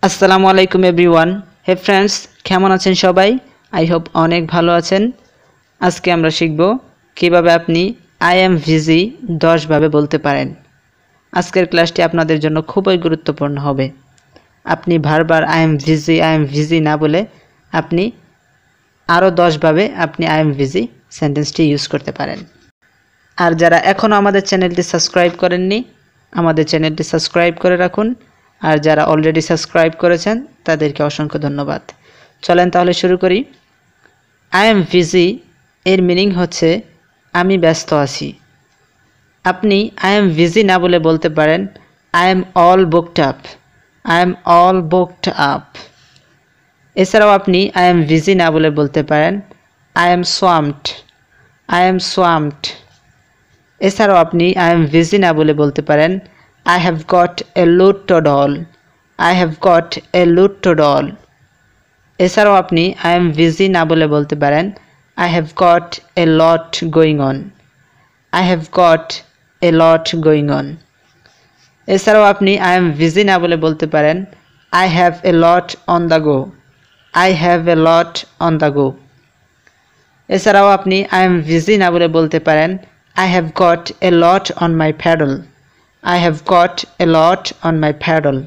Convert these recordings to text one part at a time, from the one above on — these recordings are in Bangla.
আসসালামু আলাইকুম এভরিওয়ান। হে ফ্রেন্ডস, কেমন আছেন সবাই? আই হোপ অনেক ভালো আছেন। আজকে আমরা শিখব কিভাবে আপনি আই এম বিজি 10 ভাবে বলতে পারেন। আজকের ক্লাসটি আপনাদের জন্য খুবই গুরুত্বপূর্ণ হবে। আপনি বারবার আই এম বিজি না বলে আপনি আরও 10 ভাবে আপনি আই এম বিজি সেন্টেন্সটি ইউজ করতে পারেন। আর যারা এখনও আমাদের চ্যানেলটি সাবস্ক্রাইব করেননি, আমাদের চ্যানেলটি সাবস্ক্রাইব করে রাখুন। আর যারা অলরেডি সাবস্ক্রাইব করেছেন তাদেরকে অসংখ্য ধন্যবাদ। চলেন তাহলে শুরু করি। আই এম বিজি এর মিনিং হচ্ছে আমি ব্যস্ত আছি। আপনি আই এম বিজি না বলে বলতে পারেন I am all booked up. I am all booked up. এছাড়াও আপনি আই এম বিজি না বলে বলতে পারেন I am swamped. I am swamped. এছাড়াও আপনি আই এম বিজি না বলে বলতে পারেন I have got a lot to do. I have got a lot to do. এছাড়াও আপনি I am busy না বলে বলতে পারেন I have got a lot going on. I have got a lot going on. এছাড়াও আপনি I am busy না বলে বলতে পারেন I have a lot on the go. I have a lot on the go. এছাড়াও আপনি I am busy না বলে বলতে পারেন I have got a lot on my paddle. I have got a lot on my paddle.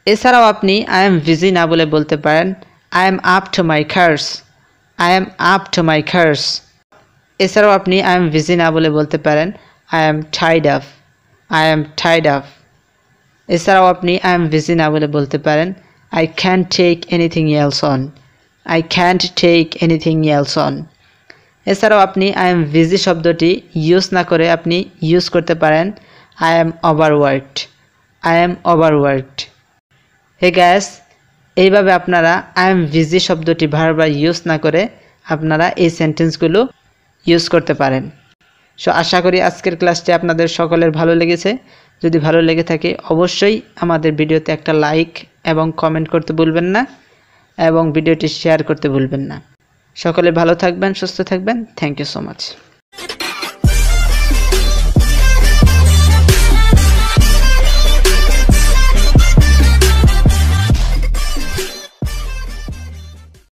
এছাড়াও আপনি I am busy না বলে বলতে পারেন I am up to my curse. I am up to my curse. এছাড়াও আপনি I am busy না বলে বলতে পারেন I am tied up. I am tied up. এছাড়াও আপনি I am busy না বলে বলতে পারেন I can't take anything else on. I can't take anything else on. এছাড়াও আপনি I am busy শব্দটি ইউজ না করে আপনি ইউজ করতে পারেন I am overworked. I am overworked. Hey guys, এইভাবে আপনারা I am busy শব্দটি বারবার ইউজ না করে আপনারা এই সেন্টেন্সগুলো ইউজ করতে পারেন। সো আশা করি আজকের ক্লাসটি আপনাদের সকলের ভালো লেগেছে। যদি ভালো লেগে থাকে অবশ্যই আমাদের ভিডিওতে একটা লাইক এবং কমেন্ট করতে ভুলবেন না এবং ভিডিওটি শেয়ার করতে ভুলবেন না। সকলে ভালো থাকবেন, সুস্থ থাকবেন। Thank you so much.